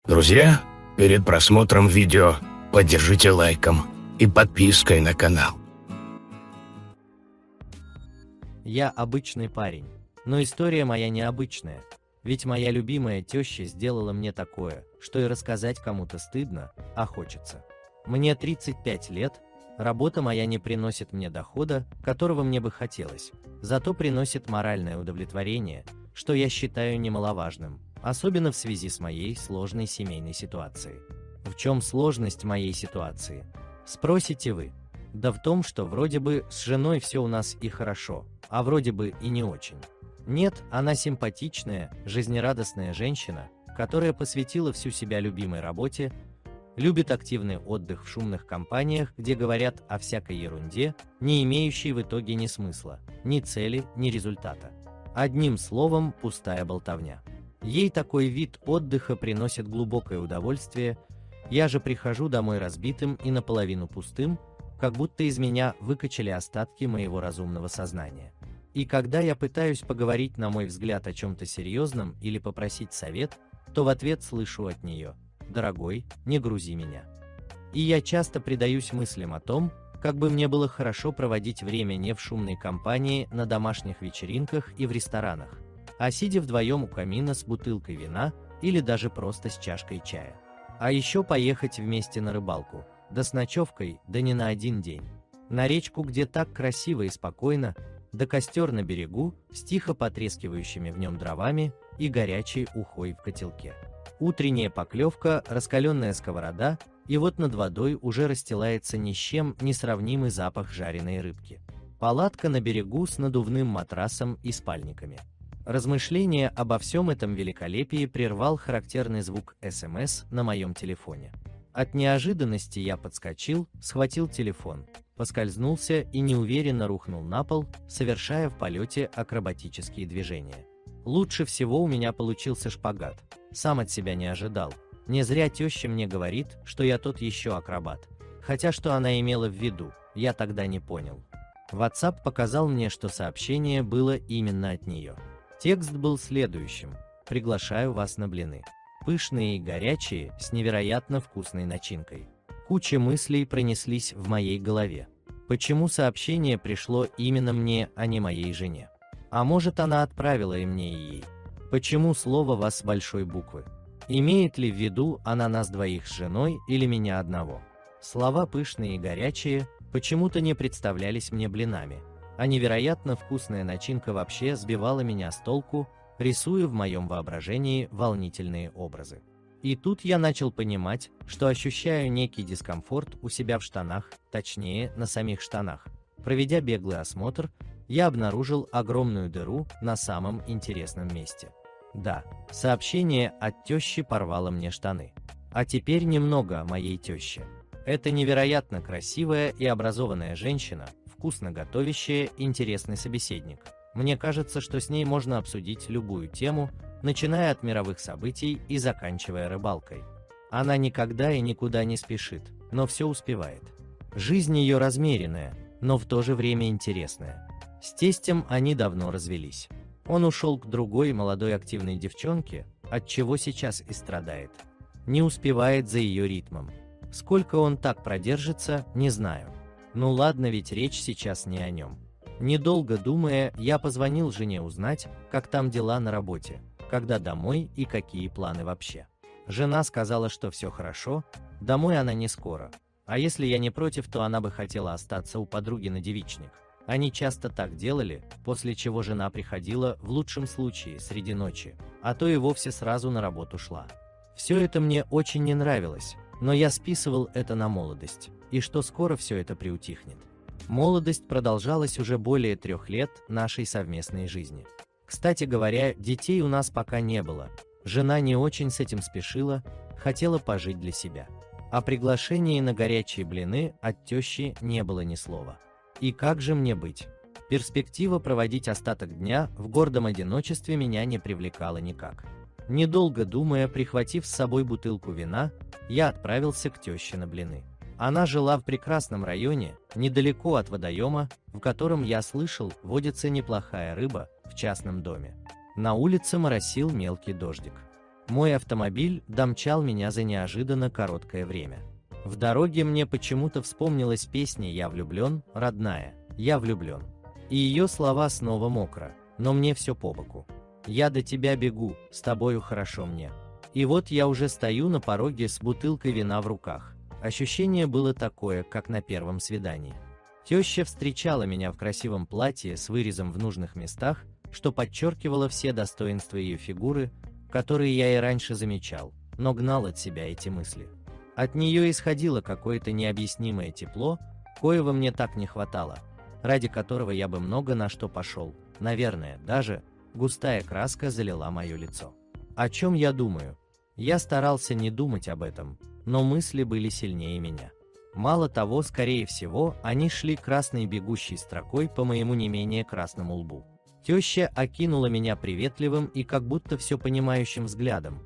Друзья, перед просмотром видео поддержите лайком и подпиской на канал. Я обычный парень, но история моя необычная, ведь моя любимая теща сделала мне такое, что и рассказать кому-то стыдно, а хочется. Мне 35 лет, работа моя не приносит мне дохода, которого мне бы хотелось, зато приносит моральное удовлетворение, что я считаю немаловажным, особенно в связи с моей сложной семейной ситуацией. В чем сложность моей ситуации? Спросите вы. Да в том, что вроде бы с женой все у нас и хорошо, а вроде бы и не очень. Нет, она симпатичная, жизнерадостная женщина, которая посвятила всю себя любимой работе, любит активный отдых в шумных компаниях, где говорят о всякой ерунде, не имеющей в итоге ни смысла, ни цели, ни результата. Одним словом, пустая болтовня. Ей такой вид отдыха приносит глубокое удовольствие, я же прихожу домой разбитым и наполовину пустым, как будто из меня выкачали остатки моего разумного сознания. И когда я пытаюсь поговорить, на мой взгляд, о чем-то серьезном или попросить совет, то в ответ слышу от нее: «Дорогой, не грузи меня». И я часто предаюсь мыслям о том, как бы мне было хорошо проводить время не в шумной компании, на домашних вечеринках и в ресторанах, а сидя вдвоем у камина с бутылкой вина или даже просто с чашкой чая. А еще поехать вместе на рыбалку, да с ночевкой, да не на один день. На речку, где так красиво и спокойно, да костер на берегу с тихо потрескивающими в нем дровами и горячей ухой в котелке. Утренняя поклевка, раскаленная сковорода, и вот над водой уже расстилается ни с чем не сравнимый запах жареной рыбки. Палатка на берегу с надувным матрасом и спальниками. Размышления обо всем этом великолепии прервал характерный звук СМС на моем телефоне. От неожиданности я подскочил, схватил телефон, поскользнулся и неуверенно рухнул на пол, совершая в полете акробатические движения. Лучше всего у меня получился шпагат, сам от себя не ожидал. Не зря теща мне говорит, что я тот еще акробат. Хотя что она имела в виду, я тогда не понял. WhatsApp показал мне, что сообщение было именно от нее. Текст был следующим: «Приглашаю вас на блины. Пышные и горячие, с невероятно вкусной начинкой». Куча мыслей пронеслись в моей голове. Почему сообщение пришло именно мне, а не моей жене? А может, она отправила и мне, и ей? Почему слово «вас» с большой буквы? Имеет ли в виду она нас двоих с женой или меня одного? Слова «пышные и горячие» почему-то не представлялись мне блинами, а невероятно вкусная начинка вообще сбивала меня с толку, рисуя в моем воображении волнительные образы. И тут я начал понимать, что ощущаю некий дискомфорт у себя в штанах, точнее, на самих штанах. Проведя беглый осмотр, я обнаружил огромную дыру на самом интересном месте. Да, сообщение от тещи порвало мне штаны. А теперь немного о моей теще. Это невероятно красивая и образованная женщина, вкусно готовящая, интересный собеседник. Мне кажется, что с ней можно обсудить любую тему, начиная от мировых событий и заканчивая рыбалкой. Она никогда и никуда не спешит, но все успевает. Жизнь ее размеренная, но в то же время интересная. С тестем они давно развелись. Он ушел к другой молодой активной девчонке, от чего сейчас и страдает. Не успевает за ее ритмом. Сколько он так продержится, не знаю. Ну ладно, ведь речь сейчас не о нем. Недолго думая, я позвонил жене узнать, как там дела на работе, когда домой и какие планы вообще. Жена сказала, что все хорошо, домой она не скоро. А если я не против, то она бы хотела остаться у подруги на девичник. Они часто так делали, после чего жена приходила в лучшем случае среди ночи, а то и вовсе сразу на работу шла. Все это мне очень не нравилось, но я списывал это на молодость, и что скоро все это приутихнет. Молодость продолжалась уже более 3 лет нашей совместной жизни. Кстати говоря, детей у нас пока не было, жена не очень с этим спешила, хотела пожить для себя. О приглашении на горячие блины от тещи не было ни слова. И как же мне быть? Перспектива проводить остаток дня в гордом одиночестве меня не привлекала никак. Недолго думая, прихватив с собой бутылку вина, я отправился к теще на блины. Она жила в прекрасном районе, недалеко от водоема, в котором, я слышал, водится неплохая рыба, в частном доме. На улице моросил мелкий дождик. Мой автомобиль домчал меня за неожиданно короткое время. В дороге мне почему-то вспомнилась песня «Я влюблен, родная, я влюблен». И ее слова снова мокро, но мне все по боку. Я до тебя бегу, с тобою хорошо мне. И вот я уже стою на пороге с бутылкой вина в руках. Ощущение было такое, как на первом свидании. Теща встречала меня в красивом платье с вырезом в нужных местах, что подчеркивало все достоинства ее фигуры, которые я и раньше замечал, но гнал от себя эти мысли. От нее исходило какое-то необъяснимое тепло, коего мне так не хватало, ради которого я бы много на что пошел, наверное, даже густая краска залила мое лицо. О чем я думаю? Я старался не думать об этом, но мысли были сильнее меня. Мало того, скорее всего, они шли красной бегущей строкой по моему не менее красному лбу. Теща окинула меня приветливым и как будто все понимающим взглядом.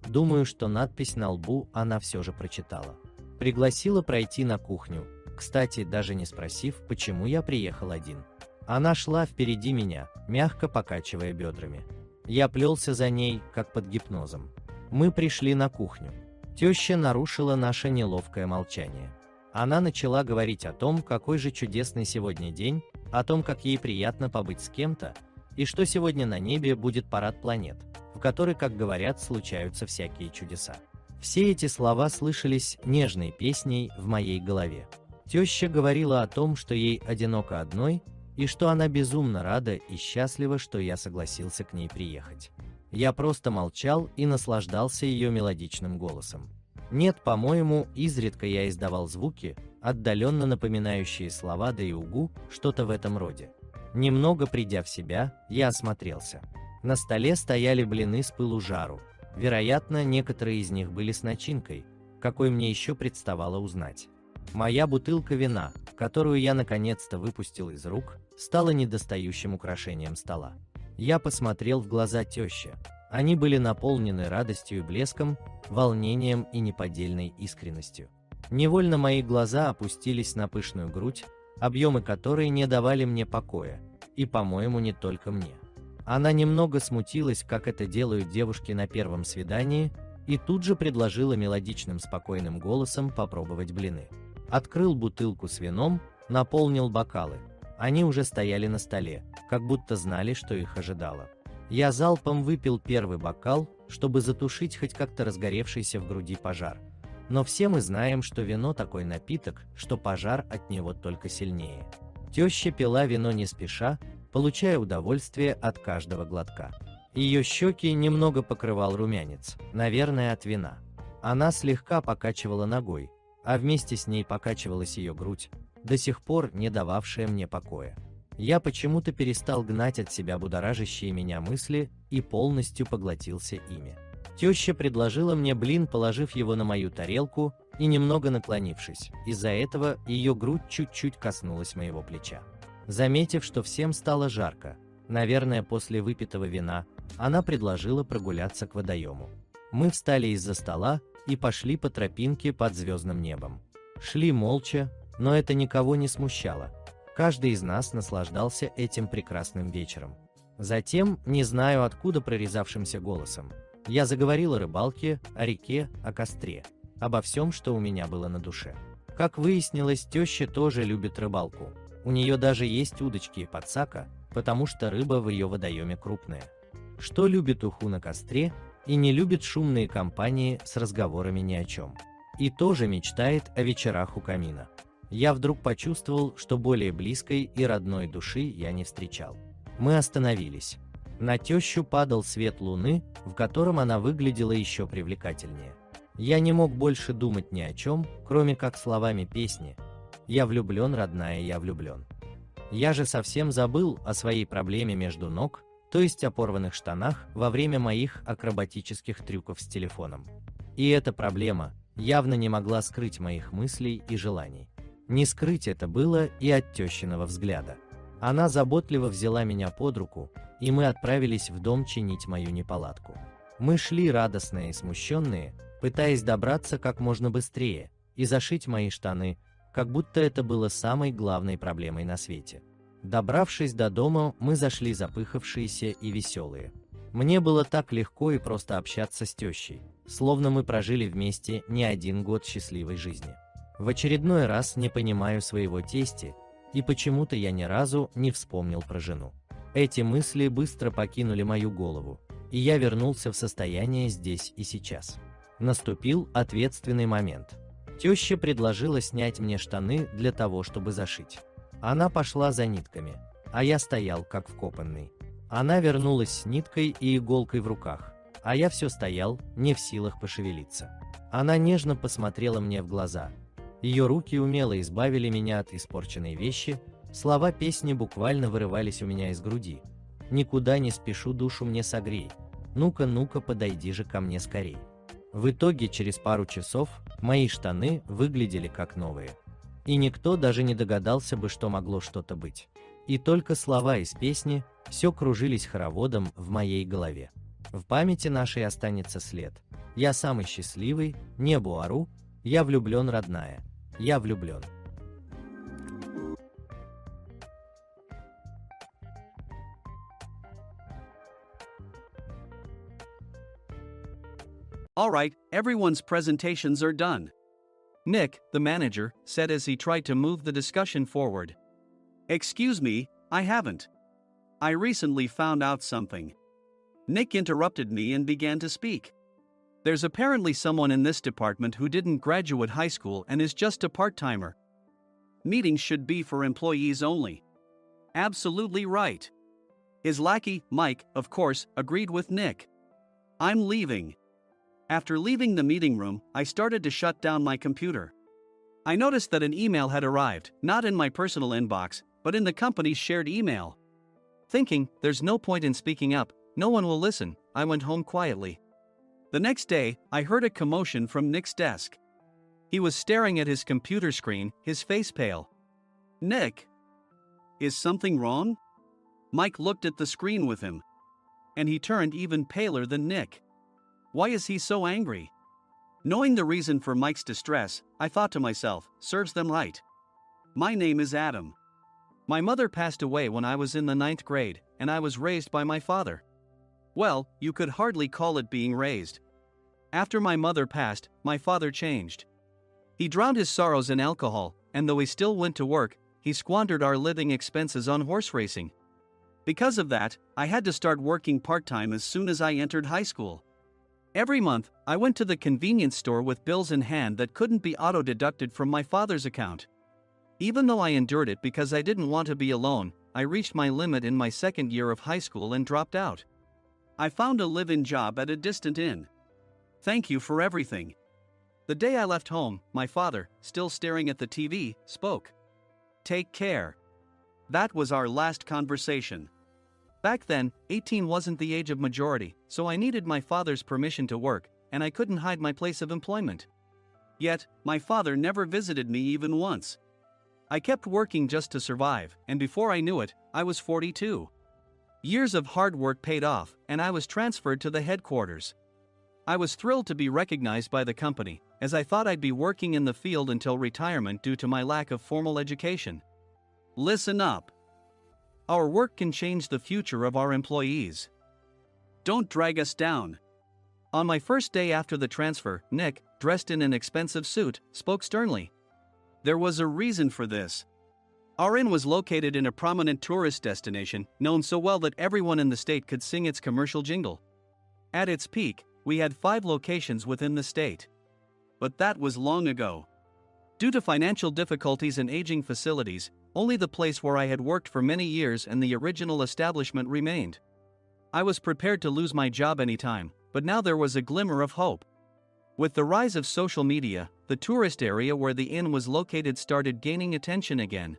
Думаю, что надпись на лбу она все же прочитала. Пригласила пройти на кухню, кстати, даже не спросив, почему я приехал один. Она шла впереди меня, мягко покачивая бедрами. Я плелся за ней, как под гипнозом. Мы пришли на кухню. Теща нарушила наше неловкое молчание. Она начала говорить о том, какой же чудесный сегодня день, о том, как ей приятно побыть с кем-то, и что сегодня на небе будет парад планет, в который, как говорят, случаются всякие чудеса. Все эти слова слышались нежной песней в моей голове. Теща говорила о том, что ей одиноко одной, и что она безумно рада и счастлива, что я согласился к ней приехать. Я просто молчал и наслаждался ее мелодичным голосом. Нет, по-моему, изредка я издавал звуки, отдаленно напоминающие слова да и угу, что-то в этом роде. Немного придя в себя, я осмотрелся. На столе стояли блины с пылу жару. Вероятно, некоторые из них были с начинкой, какой мне еще представало узнать. Моя бутылка вина, которую я наконец-то выпустил из рук, стала недостающим украшением стола. Я посмотрел в глаза тещи. Они были наполнены радостью и блеском, волнением и неподдельной искренностью. Невольно мои глаза опустились на пышную грудь, объемы которой не давали мне покоя, и, по-моему, не только мне. Она немного смутилась, как это делают девушки на первом свидании, и тут же предложила мелодичным спокойным голосом попробовать блины. Открыл бутылку с вином, наполнил бокалы. Они уже стояли на столе, как будто знали, что их ожидало. Я залпом выпил первый бокал, чтобы затушить хоть как-то разгоревшийся в груди пожар. Но все мы знаем, что вино такой напиток, что пожар от него только сильнее. Теща пила вино не спеша, получая удовольствие от каждого глотка. Ее щеки немного покрывал румянец, наверное, от вина. Она слегка покачивала ногой, а вместе с ней покачивалась ее грудь, до сих пор не дававшая мне покоя. Я почему-то перестал гнать от себя будоражащие меня мысли и полностью поглотился ими. Теща предложила мне блин, положив его на мою тарелку и немного наклонившись. Из-за этого ее грудь чуть-чуть коснулась моего плеча. Заметив, что всем стало жарко, наверное, после выпитого вина, она предложила прогуляться к водоему. Мы встали из-за стола и пошли по тропинке под звездным небом. Шли молча, но это никого не смущало. Каждый из нас наслаждался этим прекрасным вечером. Затем, не знаю откуда прорезавшимся голосом, я заговорил о рыбалке, о реке, о костре, обо всем, что у меня было на душе. Как выяснилось, теща тоже любит рыбалку. У нее даже есть удочки и подсака, потому что рыба в ее водоеме крупная. Что любит уху на костре и не любит шумные компании с разговорами ни о чем. И тоже мечтает о вечерах у камина. Я вдруг почувствовал, что более близкой и родной души я не встречал. Мы остановились. На тещу падал свет луны, в котором она выглядела еще привлекательнее. Я не мог больше думать ни о чем, кроме как словами песни «Я влюблен, родная, я влюблен». Я же совсем забыл о своей проблеме между ног, то есть о порванных штанах во время моих акробатических трюков с телефоном. И эта проблема явно не могла скрыть моих мыслей и желаний. Не скрыть это было и от тещиного взгляда. Она заботливо взяла меня под руку, и мы отправились в дом чинить мою неполадку. Мы шли радостные и смущенные, пытаясь добраться как можно быстрее и зашить мои штаны, как будто это было самой главной проблемой на свете. Добравшись до дома, мы зашли запыхавшиеся и веселые. Мне было так легко и просто общаться с тещей, словно мы прожили вместе не один год счастливой жизни. В очередной раз не понимаю своего тестя, и почему-то я ни разу не вспомнил про жену. Эти мысли быстро покинули мою голову, и я вернулся в состояние здесь и сейчас. Наступил ответственный момент. Теща предложила снять мне штаны для того, чтобы зашить. Она пошла за нитками, а я стоял как вкопанный. Она вернулась с ниткой и иголкой в руках, а я все стоял, не в силах пошевелиться. Она нежно посмотрела мне в глаза. Ее руки умело избавили меня от испорченной вещи, слова песни буквально вырывались у меня из груди. «Никуда не спешу, душу мне согрей. Ну-ка, ну-ка, подойди же ко мне скорей». В итоге через пару часов мои штаны выглядели как новые. И никто даже не догадался бы, что могло что-то быть. И только слова из песни все кружились хороводом в моей голове. В памяти нашей останется след. Я самый счастливый, небу ору, я влюблен, родная, я влюблен. Alright, everyone's presentations are done. Nick, the manager, said as he tried to move the discussion forward. Excuse me, I haven't. I recently found out something. Nick interrupted me and began to speak. There's apparently someone in this department who didn't graduate high school and is just a part-timer. Meetings should be for employees only. Absolutely right. His lackey, Mike, of course, agreed with Nick. I'm leaving. After leaving the meeting room, I started to shut down my computer. I noticed that an email had arrived, not in my personal inbox, but in the company's shared email. Thinking, there's no point in speaking up, no one will listen, I went home quietly. The next day, I heard a commotion from Nick's desk. He was staring at his computer screen, his face pale. Nick? Is something wrong? Mike looked at the screen with him. And he turned even paler than Nick. Why is he so angry? Knowing the reason for Mike's distress, I thought to myself, serves them right. My name is Adam. My mother passed away when I was in the 9th grade, and I was raised by my father. Well, you could hardly call it being raised. After my mother passed, my father changed. He drowned his sorrows in alcohol, and though he still went to work, he squandered our living expenses on horse racing. Because of that, I had to start working part-time as soon as I entered high school. Every month, I went to the convenience store with bills in hand that couldn't be auto-deducted from my father's account. Even though I endured it because I didn't want to be alone, I reached my limit in my second year of high school and dropped out. I found a live-in job at a distant inn. Thank you for everything. The day I left home, my father, still staring at the TV, spoke. Take care. That was our last conversation. Back then, 18 wasn't the age of majority, so I needed my father's permission to work, and I couldn't hide my place of employment. Yet, my father never visited me even once. I kept working just to survive, and before I knew it, I was 42. Years of hard work paid off, and I was transferred to the headquarters. I was thrilled to be recognized by the company, as I thought I'd be working in the field until retirement due to my lack of formal education. Listen up. Our work can change the future of our employees. Don't drag us down. On my first day after the transfer, Nick, dressed in an expensive suit, spoke sternly. There was a reason for this. Our inn was located in a prominent tourist destination, known so well that everyone in the state could sing its commercial jingle. At its peak, we had 5 locations within the state. But that was long ago. Due to financial difficulties and aging facilities, only the place where I had worked for many years and the original establishment remained. I was prepared to lose my job anytime, but now there was a glimmer of hope. With the rise of social media, the tourist area where the inn was located started gaining attention again.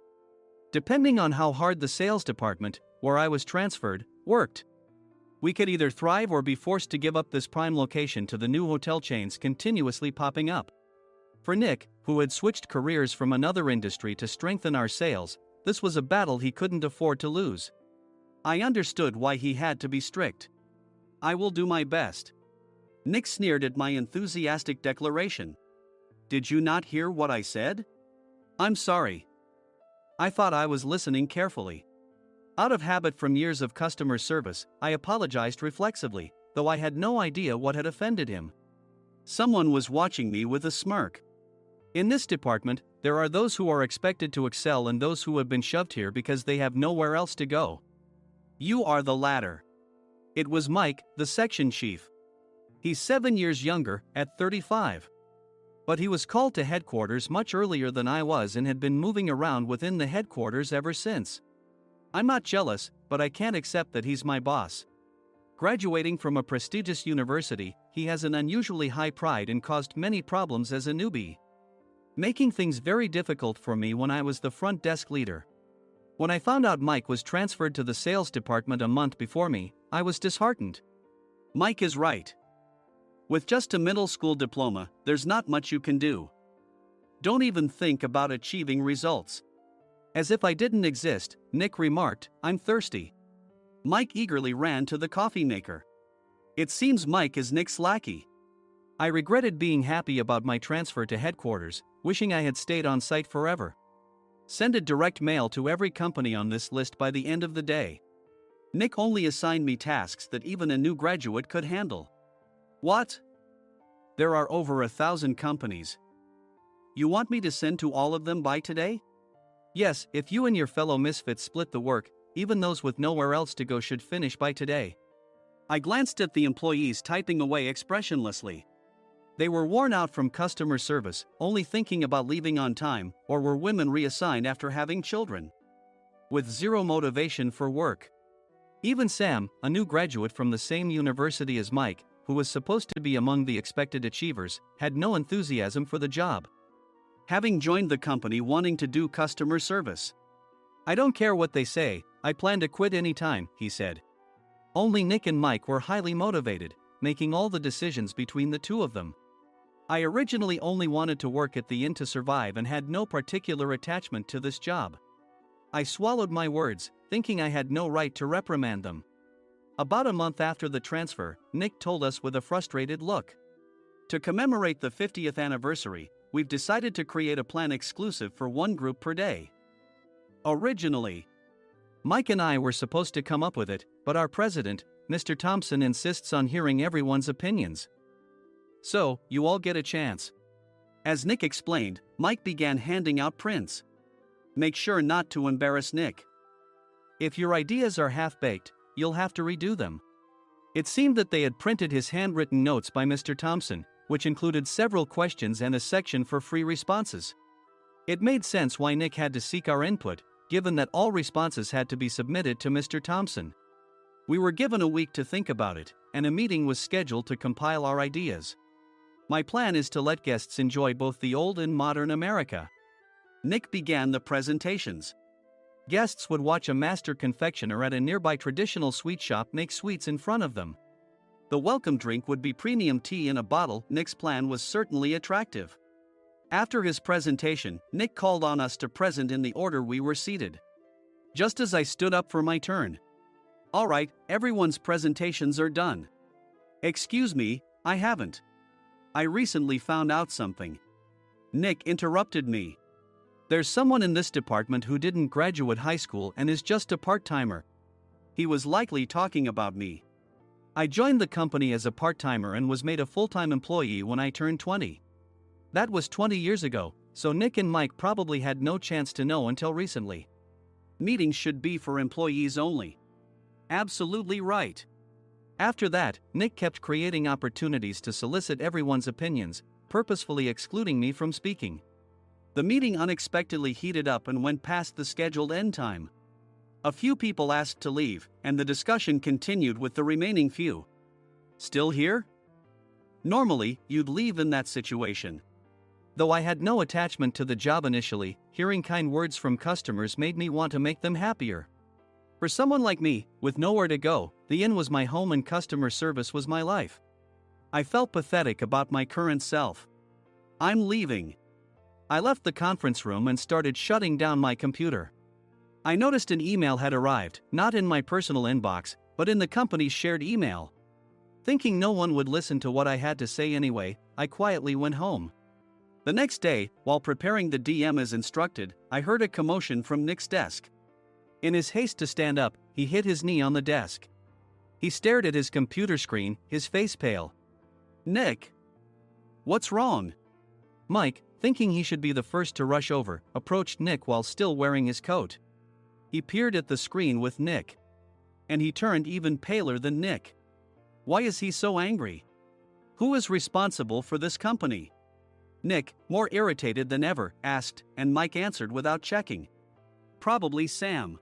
Depending on how hard the sales department, where I was transferred, worked, we could either thrive or be forced to give up this prime location to the new hotel chains continuously popping up. For Nick, who had switched careers from another industry to strengthen our sales, this was a battle he couldn't afford to lose. I understood why he had to be strict. I will do my best. Nick sneered at my enthusiastic declaration. Did you not hear what I said? I'm sorry. I thought I was listening carefully. Out of habit from years of customer service, I apologized reflexively, though I had no idea what had offended him. Someone was watching me with a smirk. In this department, there are those who are expected to excel and those who have been shoved here because they have nowhere else to go. You are the latter. It was Mike, the section chief. He's 7 years younger, at 35. But he was called to headquarters much earlier than I was and had been moving around within the headquarters ever since. I'm not jealous, but I can't accept that he's my boss. Graduating from a prestigious university, he has an unusually high pride and caused many problems as a newbie, making things very difficult for me when I was the front desk leader. When I found out Mike was transferred to the sales department a month before me, I was disheartened. Mike is right. With just a middle school diploma, there's not much you can do. Don't even think about achieving results. As if I didn't exist, Nick remarked, "I'm thirsty." Mike eagerly ran to the coffee maker. It seems Mike is Nick's lackey. I regretted being happy about my transfer to headquarters, wishing I had stayed on site forever. Send a direct mail to every company on this list by the end of the day. Nick only assigned me tasks that even a new graduate could handle. What? There are over 1,000 companies. You want me to send to all of them by today? Yes, if you and your fellow misfits split the work, even those with nowhere else to go should finish by today. I glanced at the employees typing away expressionlessly. They were worn out from customer service, only thinking about leaving on time, or were women reassigned after having children, with zero motivation for work. Even Sam, a new graduate from the same university as Mike, who was supposed to be among the expected achievers, had no enthusiasm for the job, having joined the company wanting to do customer service. I don't care what they say, I plan to quit anytime, he said. Only Nick and Mike were highly motivated, making all the decisions between the two of them. I originally only wanted to work at the inn to survive and had no particular attachment to this job. I swallowed my words, thinking I had no right to reprimand them. About a month after the transfer, Nick told us with a frustrated look. To commemorate the 50th anniversary, we've decided to create a plan exclusive for one group per day. Originally, Mike and I were supposed to come up with it, but our president, Mr. Thompson, insists on hearing everyone's opinions. So, you all get a chance. As Nick explained, Mike began handing out prints. Make sure not to embarrass Nick. If your ideas are half-baked, you'll have to redo them. It seemed that they had printed his handwritten notes by Mr. Thompson, which included several questions and a section for free responses. It made sense why Nick had to seek our input, given that all responses had to be submitted to Mr. Thompson. We were given a week to think about it, and a meeting was scheduled to compile our ideas. My plan is to let guests enjoy both the old and modern America. Nick began the presentations. Guests would watch a master confectioner at a nearby traditional sweet shop make sweets in front of them. The welcome drink would be premium tea in a bottle. Nick's plan was certainly attractive. After his presentation, Nick called on us to present in the order we were seated. Just as I stood up for my turn. All right, everyone's presentations are done. Excuse me, I haven't. I recently found out something. Nick interrupted me. There's someone in this department who didn't graduate high school and is just a part-timer. He was likely talking about me. I joined the company as a part-timer and was made a full-time employee when I turned 20. That was 20 years ago, so Nick and Mike probably had no chance to know until recently. Meetings should be for employees only. Absolutely right. After that, Nick kept creating opportunities to solicit everyone's opinions, purposefully excluding me from speaking. The meeting unexpectedly heated up and went past the scheduled end time. A few people asked to leave, and the discussion continued with the remaining few. Still here? Normally, you'd leave in that situation. Though I had no attachment to the job initially, hearing kind words from customers made me want to make them happier. For someone like me, with nowhere to go, the inn was my home and customer service was my life. I felt pathetic about my current self. I'm leaving. I left the conference room and started shutting down my computer. I noticed an email had arrived, not in my personal inbox, but in the company's shared email. Thinking no one would listen to what I had to say anyway, I quietly went home. The next day, while preparing the DM as instructed, I heard a commotion from Nick's desk. In his haste to stand up, he hit his knee on the desk. He stared at his computer screen, his face pale. "Nick! What's wrong?" Mike, thinking he should be the first to rush over, approached Nick while still wearing his coat. He peered at the screen with Nick. And he turned even paler than Nick. Why is he so angry? Who is responsible for this company? Nick, more irritated than ever, asked, and Mike answered without checking. Probably Sam.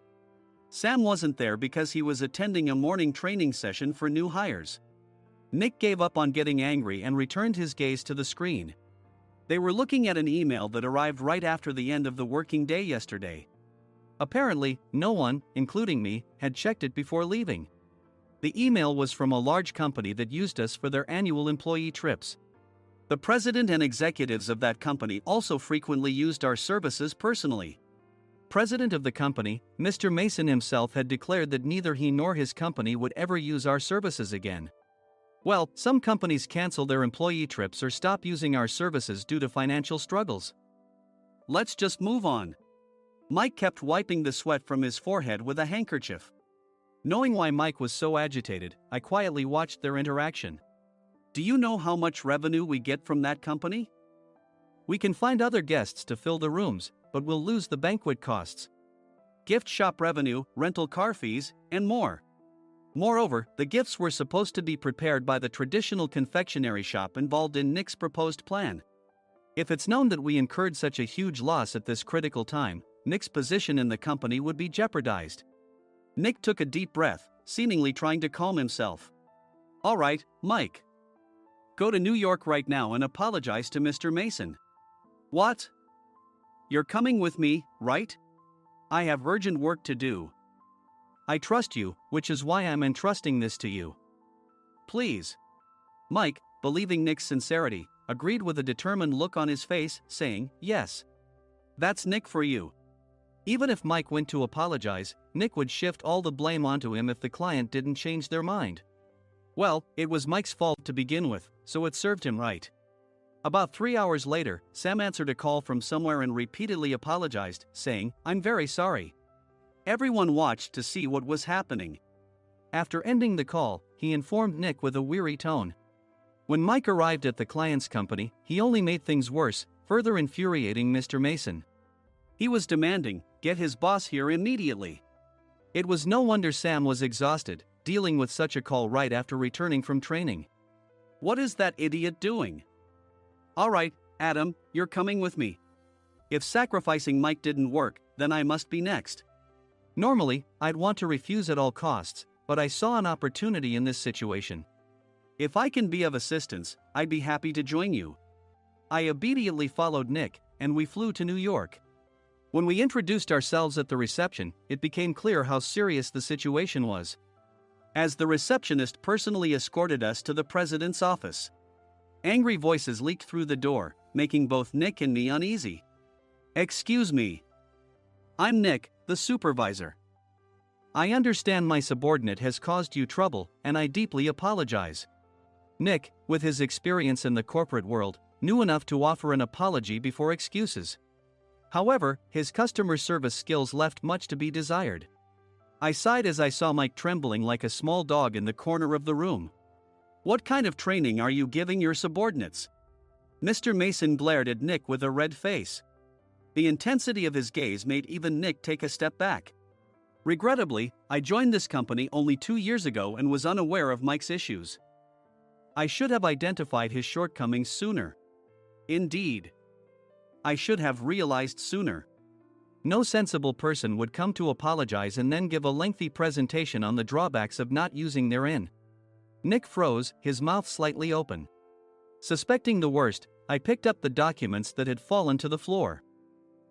Sam wasn't there because he was attending a morning training session for new hires. Nick gave up on getting angry and returned his gaze to the screen. They were looking at an email that arrived right after the end of the working day yesterday. Apparently, no one, including me, had checked it before leaving. The email was from a large company that used us for their annual employee trips. The president and executives of that company also frequently used our services personally. President of the company, Mr. Mason himself, had declared that neither he nor his company would ever use our services again. Well, some companies cancel their employee trips or stop using our services due to financial struggles. Let's just move on. Mike kept wiping the sweat from his forehead with a handkerchief. Knowing why Mike was so agitated, I quietly watched their interaction. Do you know how much revenue we get from that company? We can find other guests to fill the rooms, but we'll lose the banquet costs, gift shop revenue, rental car fees, and more. Moreover, the gifts were supposed to be prepared by the traditional confectionery shop involved in Nick's proposed plan. If it's known that we incurred such a huge loss at this critical time, Nick's position in the company would be jeopardized. Nick took a deep breath, seemingly trying to calm himself. All right, Mike. Go to New York right now and apologize to Mr. Mason. What? You're coming with me, right? I have urgent work to do. I trust you, which is why I'm entrusting this to you. Please. Mike, believing Nick's sincerity, agreed with a determined look on his face, saying, yes. That's Nick for you. Even if Mike went to apologize, Nick would shift all the blame onto him if the client didn't change their mind. Well, it was Mike's fault to begin with, so it served him right. About 3 hours later, Sam answered a call from somewhere and repeatedly apologized, saying, I'm very sorry. Everyone watched to see what was happening. After ending the call, he informed Nick with a weary tone. When Mike arrived at the client's company, he only made things worse, further infuriating Mr. Mason. He was demanding, get his boss here immediately. It was no wonder Sam was exhausted, dealing with such a call right after returning from training. What is that idiot doing? All right, Adam, you're coming with me. If sacrificing Mike didn't work, then I must be next. Normally, I'd want to refuse at all costs, but I saw an opportunity in this situation. If I can be of assistance, I'd be happy to join you. I obediently followed Nick, and we flew to New York. When we introduced ourselves at the reception, it became clear how serious the situation was, as the receptionist personally escorted us to the president's office. Angry voices leaked through the door, making both Nick and me uneasy. Excuse me. I'm Nick, the supervisor. I understand my subordinate has caused you trouble, and I deeply apologize. Nick, with his experience in the corporate world, knew enough to offer an apology before excuses. However, his customer service skills left much to be desired. I sighed as I saw Mike trembling like a small dog in the corner of the room. What kind of training are you giving your subordinates? Mr. Mason glared at Nick with a red face. The intensity of his gaze made even Nick take a step back. Regrettably, I joined this company only 2 years ago and was unaware of Mike's issues. I should have identified his shortcomings sooner. Indeed. I should have realized sooner. No sensible person would come to apologize and then give a lengthy presentation on the drawbacks of not using their in. Nick froze, his mouth slightly open. Suspecting the worst, I picked up the documents that had fallen to the floor.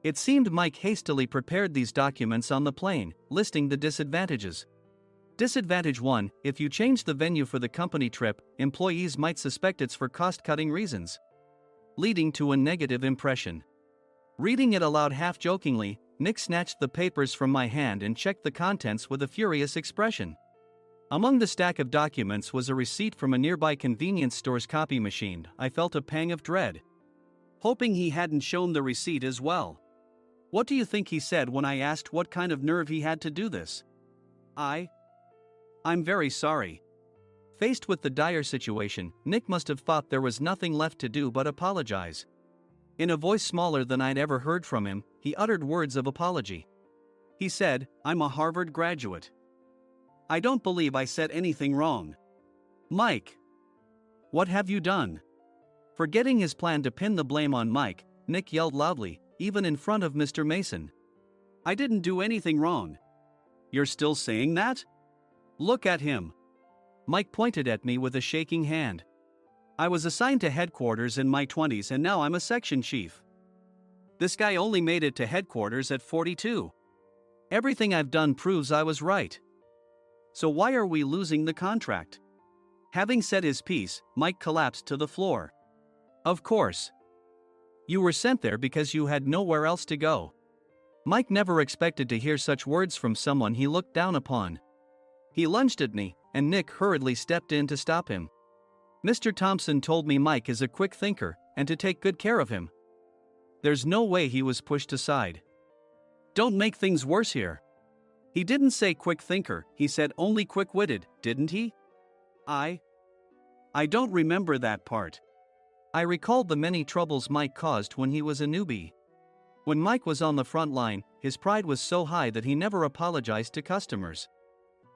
It seemed Mike hastily prepared these documents on the plane, listing the disadvantages. Disadvantage 1: if you change the venue for the company trip, employees might suspect it's for cost-cutting reasons, leading to a negative impression. Reading it aloud half-jokingly, Nick snatched the papers from my hand and checked the contents with a furious expression. Among the stack of documents was a receipt from a nearby convenience store's copy machine. I felt a pang of dread, hoping he hadn't shown the receipt as well. What do you think he said when I asked what kind of nerve he had to do this? I'm very sorry. Faced with the dire situation, Nick must have thought there was nothing left to do but apologize. In a voice smaller than I'd ever heard from him, he uttered words of apology. He said, "I'm a Harvard graduate. I don't believe I said anything wrong." Mike! What have you done? Forgetting his plan to pin the blame on Mike, Nick yelled loudly, even in front of Mr. Mason. "I didn't do anything wrong." "You're still saying that? Look at him." Mike pointed at me with a shaking hand. "I was assigned to headquarters in my 20s and now I'm a section chief. This guy only made it to headquarters at 42. Everything I've done proves I was right. So why are we losing the contract?" Having said his piece, Mike collapsed to the floor. "Of course. You were sent there because you had nowhere else to go." Mike never expected to hear such words from someone he looked down upon. He lunged at me, and Nick hurriedly stepped in to stop him. "Mr. Thompson told me Mike is a quick thinker, and to take good care of him." There's no way he was pushed aside. "Don't make things worse here. He didn't say quick thinker, he said only quick-witted, didn't he?" I don't remember that part. I recalled the many troubles Mike caused when he was a newbie. When Mike was on the front line, his pride was so high that he never apologized to customers.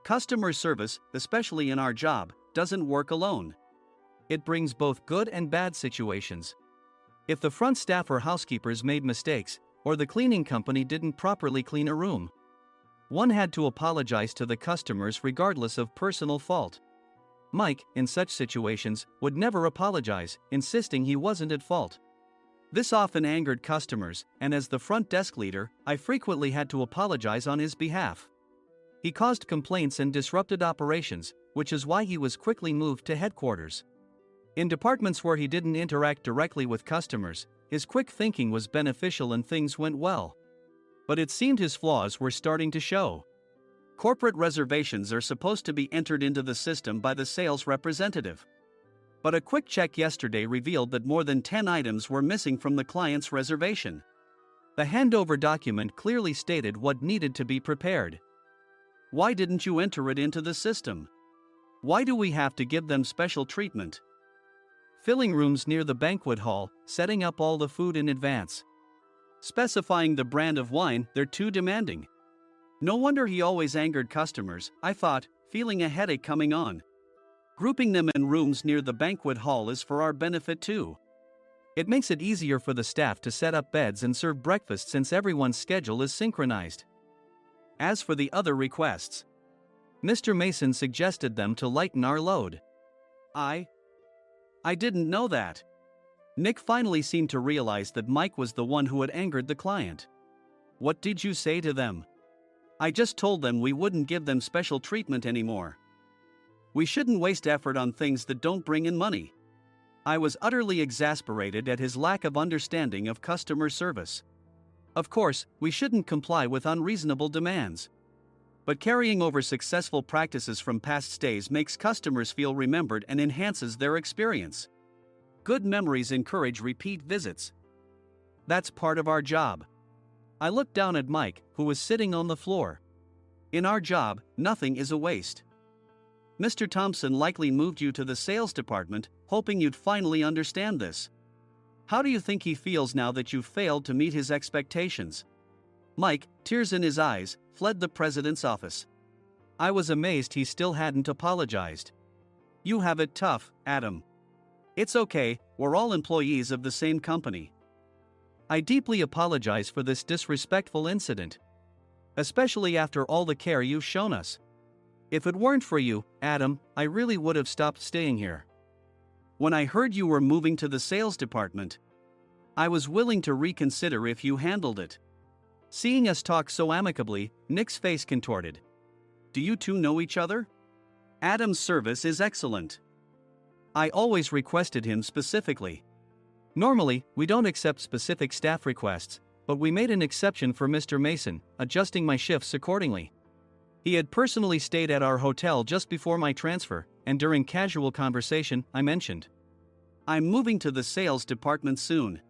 Customer service, especially in our job, doesn't work alone. It brings both good and bad situations. If the front staff or housekeepers made mistakes, or the cleaning company didn't properly clean a room, one had to apologize to the customers regardless of personal fault. Mike, in such situations, would never apologize, insisting he wasn't at fault. This often angered customers, and as the front desk leader, I frequently had to apologize on his behalf. He caused complaints and disrupted operations, which is why he was quickly moved to headquarters. In departments where he didn't interact directly with customers, his quick thinking was beneficial and things went well. But it seemed his flaws were starting to show. Corporate reservations are supposed to be entered into the system by the sales representative. But a quick check yesterday revealed that more than 10 items were missing from the client's reservation. The handover document clearly stated what needed to be prepared. Why didn't you enter it into the system? Why do we have to give them special treatment? Filling rooms near the banquet hall, setting up all the food in advance. Specifying the brand of wine, they're too demanding. No wonder he always angered customers, I thought, feeling a headache coming on. Grouping them in rooms near the banquet hall is for our benefit too. It makes it easier for the staff to set up beds and serve breakfast since everyone's schedule is synchronized. As for the other requests, Mr. Mason suggested them to lighten our load. I didn't know that. Nick finally seemed to realize that Mike was the one who had angered the client. What did you say to them? I just told them we wouldn't give them special treatment anymore. We shouldn't waste effort on things that don't bring in money. I was utterly exasperated at his lack of understanding of customer service. Of course, we shouldn't comply with unreasonable demands. But carrying over successful practices from past stays makes customers feel remembered and enhances their experience. Good memories encourage repeat visits. That's part of our job. I looked down at Mike, who was sitting on the floor. In our job, nothing is a waste. Mr. Thompson likely moved you to the sales department, hoping you'd finally understand this. How do you think he feels now that you've failed to meet his expectations? Mike, tears in his eyes, fled the president's office. I was amazed he still hadn't apologized. You have it tough, Adam. It's okay, we're all employees of the same company. I deeply apologize for this disrespectful incident. Especially after all the care you've shown us. If it weren't for you, Adam, I really would have stopped staying here. When I heard you were moving to the sales department, I was willing to reconsider if you handled it. Seeing us talk so amicably, Nick's face contorted. Do you two know each other? Adam's service is excellent. I always requested him specifically. Normally, we don't accept specific staff requests, but we made an exception for Mr. Mason, adjusting my shifts accordingly. He had personally stayed at our hotel just before my transfer, and during casual conversation, I mentioned, I'm moving to the sales department soon.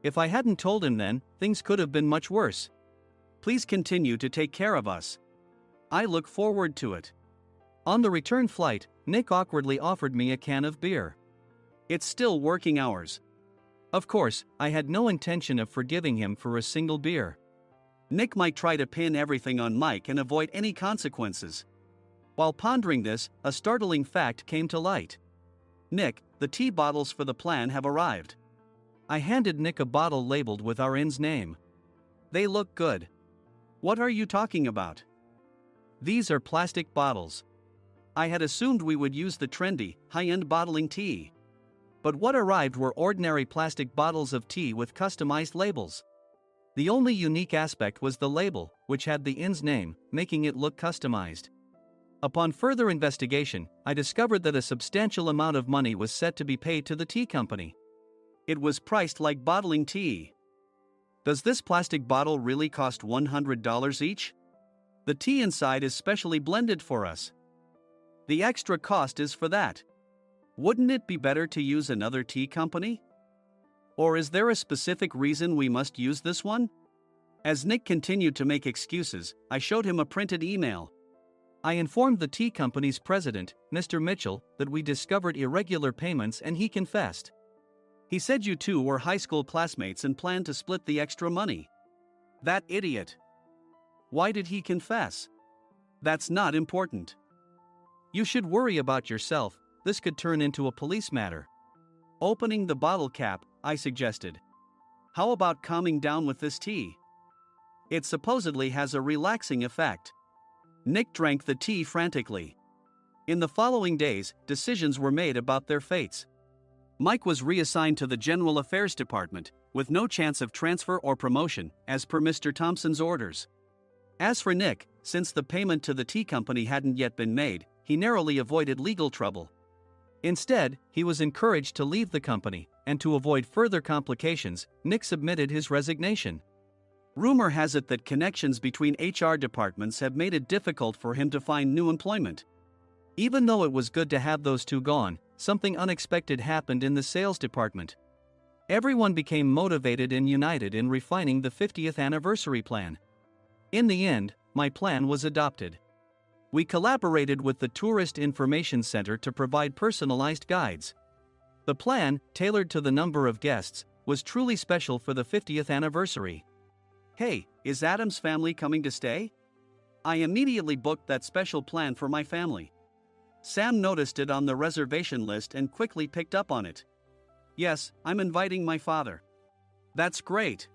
If I hadn't told him then, things could have been much worse. Please continue to take care of us. I look forward to it. On the return flight, Nick awkwardly offered me a can of beer. It's still working hours. Of course, I had no intention of forgiving him for a single beer. Nick might try to pin everything on Mike and avoid any consequences. While pondering this, a startling fact came to light. Nick, the tea bottles for the plan have arrived. I handed Nick a bottle labeled with our inn's name. They look good. What are you talking about? These are plastic bottles. I had assumed we would use the trendy, high-end bottling tea. But what arrived were ordinary plastic bottles of tea with customized labels. The only unique aspect was the label, which had the inn's name, making it look customized. Upon further investigation, I discovered that a substantial amount of money was set to be paid to the tea company. It was priced like bottling tea. Does this plastic bottle really cost $100 each? The tea inside is specially blended for us. The extra cost is for that. Wouldn't it be better to use another tea company? Or is there a specific reason we must use this one? As Nick continued to make excuses, I showed him a printed email. I informed the tea company's president, Mr. Mitchell, that we discovered irregular payments and he confessed. He said you two were high school classmates and planned to split the extra money. That idiot. Why did he confess? That's not important. You should worry about yourself, this could turn into a police matter. Opening the bottle cap, I suggested. How about calming down with this tea? It supposedly has a relaxing effect. Nick drank the tea frantically. In the following days, decisions were made about their fates. Mike was reassigned to the General Affairs Department, with no chance of transfer or promotion, as per Mr. Thompson's orders. As for Nick, since the payment to the tea company hadn't yet been made, he narrowly avoided legal trouble. Instead, he was encouraged to leave the company, and to avoid further complications, Nick submitted his resignation. Rumor has it that connections between HR departments have made it difficult for him to find new employment. Even though it was good to have those two gone, something unexpected happened in the sales department. Everyone became motivated and united in refining the 50th anniversary plan. In the end, my plan was adopted. We collaborated with the Tourist Information Center to provide personalized guides. The plan, tailored to the number of guests, was truly special for the 50th anniversary. Hey, is Adam's family coming to stay? I immediately booked that special plan for my family. Sam noticed it on the reservation list and quickly picked up on it. Yes, I'm inviting my father. That's great.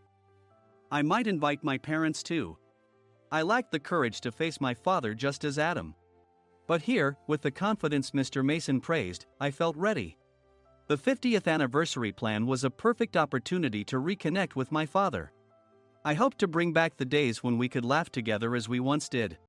I might invite my parents too. I lacked the courage to face my father just as Adam. But here, with the confidence Mr. Mason praised, I felt ready. The 50th anniversary plan was a perfect opportunity to reconnect with my father. I hoped to bring back the days when we could laugh together as we once did.